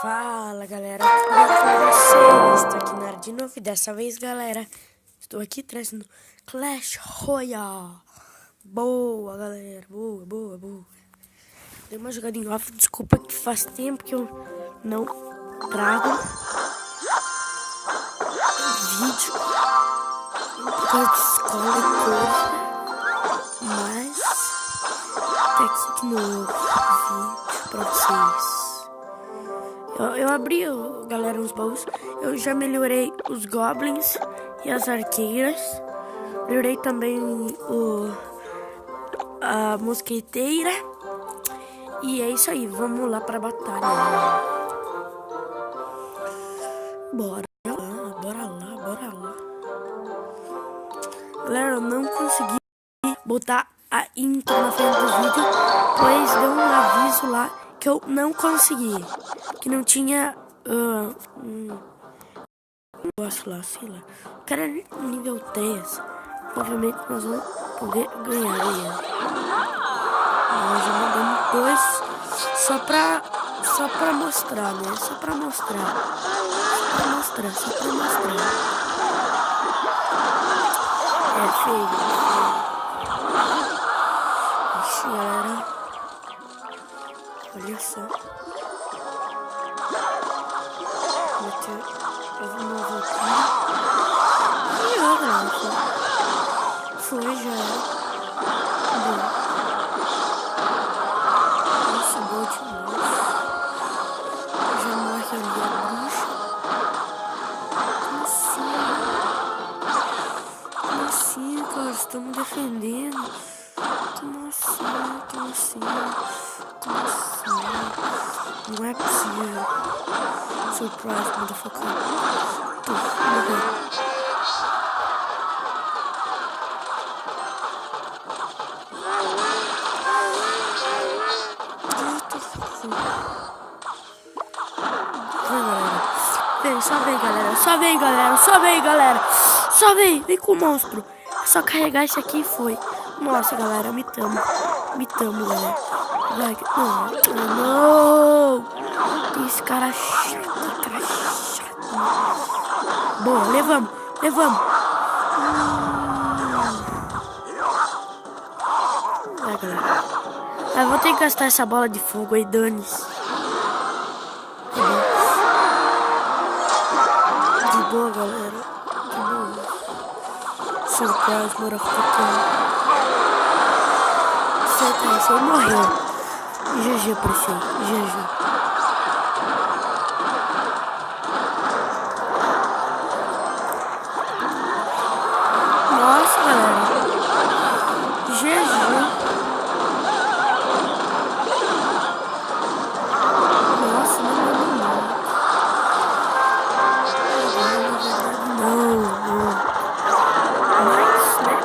Fala galera, tudo bem com vocês? Estou aqui na área de novo e dessa vez galera, estou aqui trazendo Clash Royale. Boa galera, boa. Dei uma jogadinha off, desculpa que faz tempo que eu não trago vídeo por causa de escola e coisa, mas até aqui de novo vídeo pra vocês. Eu abri, galera, uns baús. Eu já melhorei os goblins e as arqueiras. Melhorei também a mosqueteira. E é isso aí, vamos lá pra batalha. Bora lá. Galera, eu não consegui botar a intro na frente do vídeo, pois deu um aviso lá que eu não consegui. Que não tinha negócio lá, sei lá. O cara é nível 3. Provavelmente nós vamos poder ganhar ele. Nós já mandamos 2 só pra mostrar, né? Só pra mostrar. É feio. Ixi, galera. Olha só. Eu vou voltar. E olha, foi já. Bom. Nossa, boa demais. Já morre ali a bruxa. Como assim, cara? Estamos defendendo. Como assim? Não é possível. Surprise, motherfucker. Só vem, galera. Vem com o monstro. É só carregar esse aqui e foi. Nossa, galera, me tamo, galera. Vai, não. Esse cara chato. Boa, levamos. Vai, galera. Eu vou ter que gastar essa bola de fogo aí, dane-se. De boa, galera. Surprise, motherfucker. Você morreu. GG pra você. GG. Nossa, galera. GG. Nossa, não. Mas, né?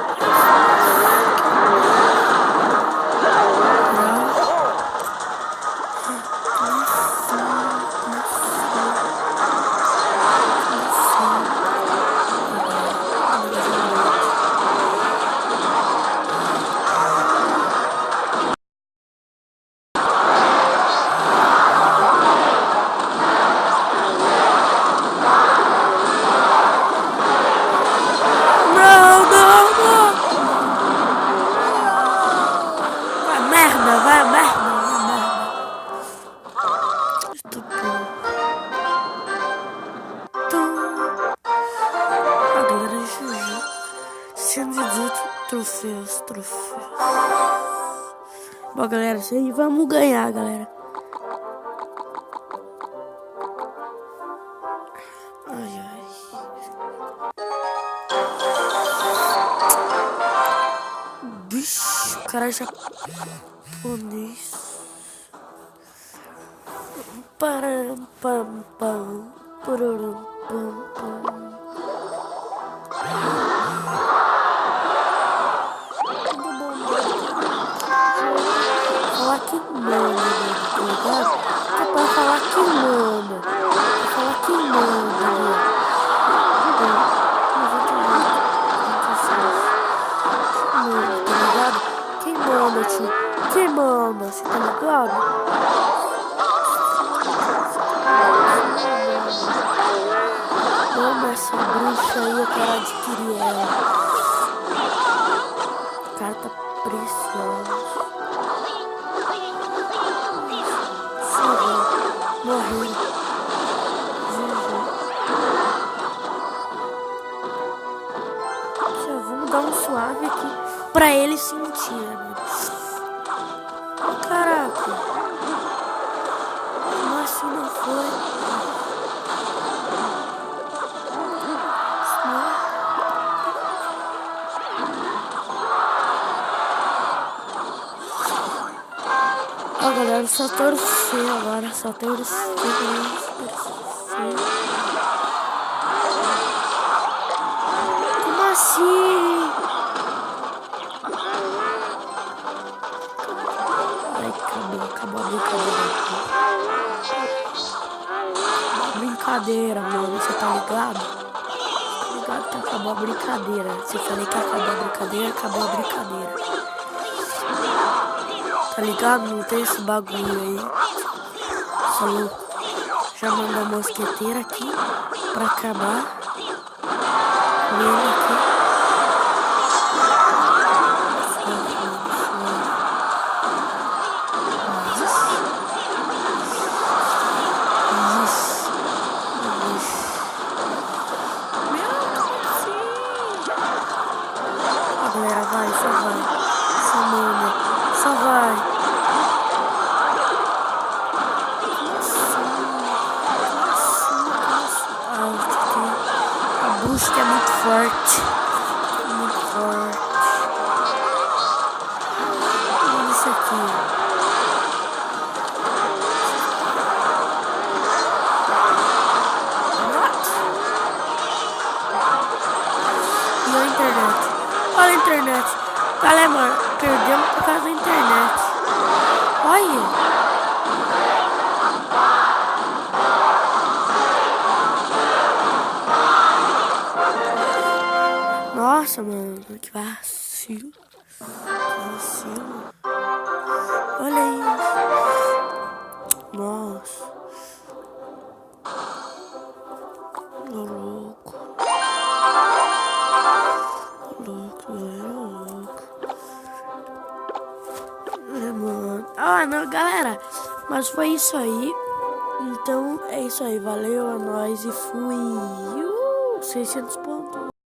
Vai merda. A galera GG. 118 troféus. Bom, galera, isso aí. Vamos ganhar, galera. Ai. Bicho, o cara já... Pam. Falar que manda, tá ligado? É pra falar que manda. Tá ligado? Quem manda, tio? Você tá ligado? essa bruxa aí, eu quero adquirir ela. Carta preciosa. Morri. Vamos dar um suave aqui pra ele sentir, né? Caraca. Como assim não foi? Ó, galera, só torcer agora, só torcer. Como assim? Ai, acabou a brincadeira. Brincadeira, mano, você tá ligado? Tá ligado que acabou a brincadeira. Se eu falei que acabou a brincadeira, acabou a brincadeira. Tá ligado? Não tem esse bagulho aí. Falou. Já mandou a mosqueteira aqui pra acabar. Ele aqui. Galera, vai, só vai. Só manda. Só vai. A bruxa é muito forte. Muito forte. Olha isso aqui. E a internet. Olha a internet. Galera, mano, perdemos por causa da internet. Olha. Nossa, mano, que vacilo. Que vacilo. Olha isso. Nossa. Louco. Louco, louco. Mano. Ah, não, galera. Mas foi isso aí. Então é isso aí. Valeu, é nóis e fui. 600 pontos.